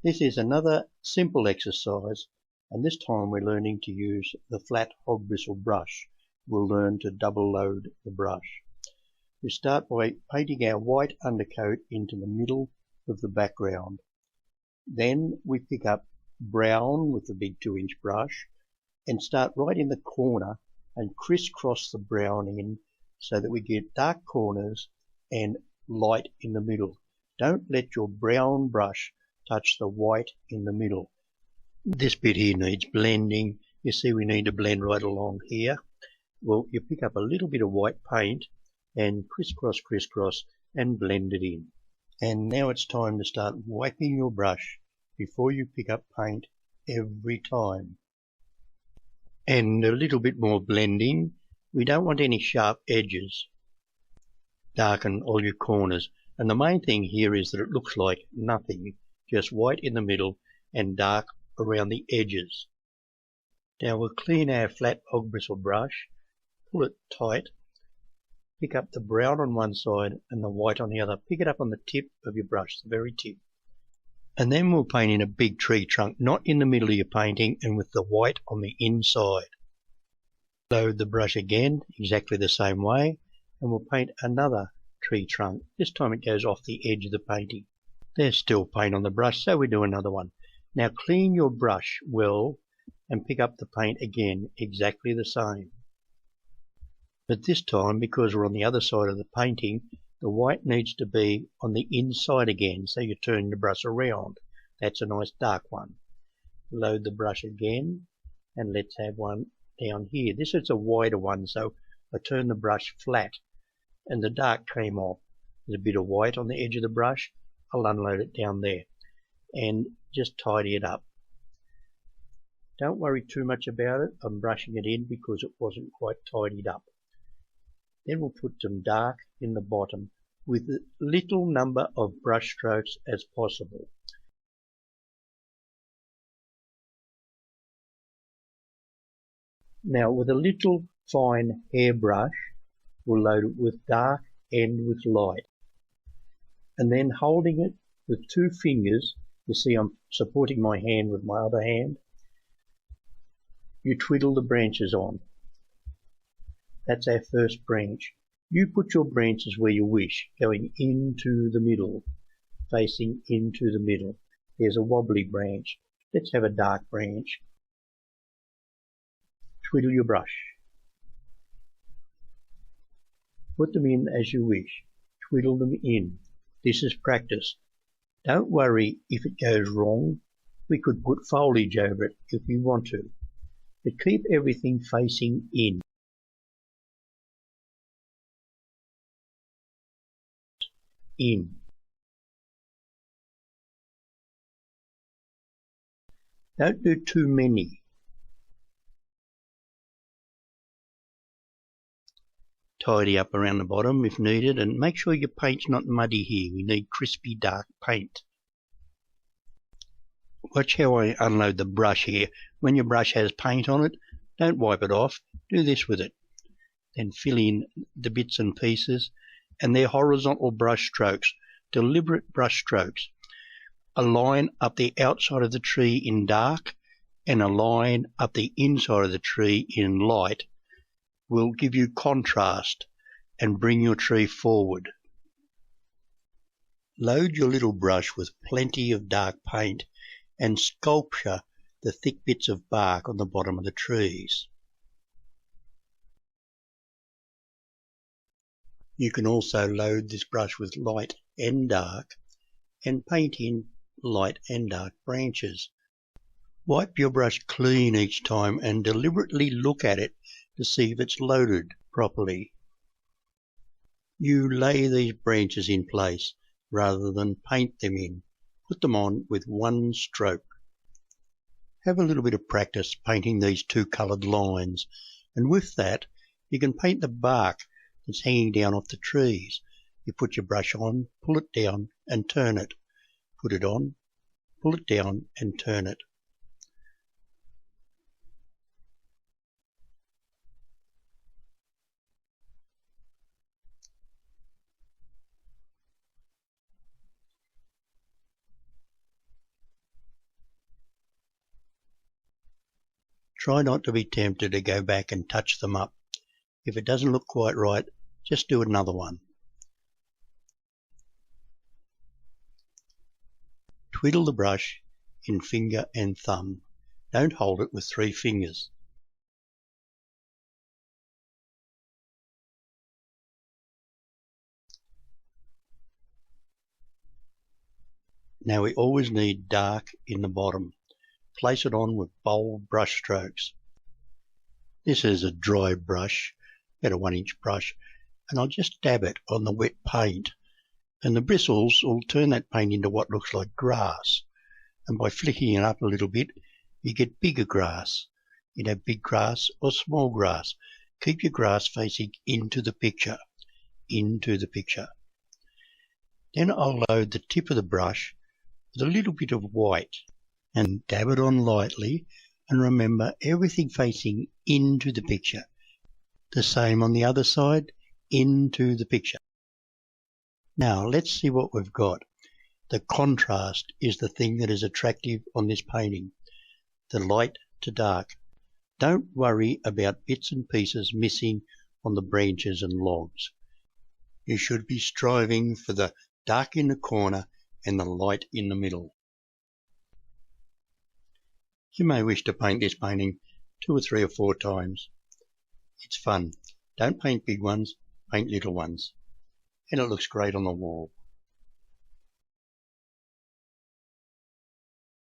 This is another simple exercise, and this time we're learning to use the flat hog bristle brush. We'll learn to double load the brush. We start by painting our white undercoat into the middle of the background. Then we pick up brown with the big 2-inch brush and start right in the corner and crisscross the brown in so that we get dark corners and light in the middle. Don't let your brown brush touch the white in the middle. This bit here needs blending. You see we need to blend right along here. Well, you pick up a little bit of white paint and crisscross and blend it in. And now it's time to start wiping your brush before you pick up paint every time. And a little bit more blending. We don't want any sharp edges. Darken all your corners. And the main thing here is that it looks like nothing, just white in the middle and dark around the edges. Now we'll clean our flat hog bristle brush, pull it tight, pick up the brown on one side and the white on the other. Pick it up on the tip of your brush, the very tip. And then we'll paint in a big tree trunk, not in the middle of your painting and with the white on the inside. Load the brush again, exactly the same way, and we'll paint another tree trunk. This time it goes off the edge of the painting. There's still paint on the brush, so we do another one. Now clean your brush well and pick up the paint again, exactly the same. But this time, because we're on the other side of the painting, the white needs to be on the inside again, so you turn the brush around. That's a nice dark one. Load the brush again, and let's have one down here. This is a wider one, so I turn the brush flat, and the dark came off. There's a bit of white on the edge of the brush. I'll unload it down there, and just tidy it up. Don't worry too much about it. I'm brushing it in because it wasn't quite tidied up. Then we'll put some dark in the bottom with a little number of brush strokes as possible. Now with a little fine hairbrush, we'll load it with dark and with light. And then holding it with 2 fingers, you see I'm supporting my hand with my other hand, you twiddle the branches on. That's our first branch. You put your branches where you wish, going into the middle, facing into the middle. There's a wobbly branch. Let's have a dark branch. Twiddle your brush. Put them in as you wish. Twiddle them in. This is practice. Don't worry if it goes wrong. We could put foliage over it if we want to. But keep everything facing in. Don't do too many. Tidy up around the bottom if needed, and make sure your paint's not muddy here. We need crispy dark paint. Watch how I unload the brush here. When your brush has paint on it, don't wipe it off. Do this with it. Then fill in the bits and pieces, and they're horizontal brush strokes, deliberate brush strokes. A line up the outside of the tree in dark and a line up the inside of the tree in light will give you contrast and bring your tree forward. Load your little brush with plenty of dark paint and sculpture the thick bits of bark on the bottom of the trees. You can also load this brush with light and dark and paint in light and dark branches. Wipe your brush clean each time and deliberately look at it to see if it's loaded properly. You lay these branches in place rather than paint them in. Put them on with one stroke. Have a little bit of practice painting these 2 coloured lines, and with that you can paint the bark that's hanging down off the trees. You put your brush on, pull it down and turn it. Put it on, pull it down and turn it. Try not to be tempted to go back and touch them up. If it doesn't look quite right, just do another one. Twiddle the brush in finger and thumb. Don't hold it with 3 fingers. Now we always need dark in the bottom. Place it on with bold brush strokes. This is a dry brush, about a 1-inch brush, and I'll just dab it on the wet paint. And the bristles will turn that paint into what looks like grass. And by flicking it up a little bit, you get bigger grass. You can have big grass or small grass. Keep your grass facing into the picture. Then I'll load the tip of the brush with a little bit of white and dab it on lightly, and remember everything facing into the picture. The same on the other side, into the picture. Now let's see what we've got. The contrast is the thing that is attractive on this painting. The light to dark. Don't worry about bits and pieces missing on the branches and logs. You should be striving for the dark in the corner and the light in the middle. You may wish to paint this painting 2 or 3 or 4 times. It's fun. Don't paint big ones, paint little ones. And it looks great on the wall.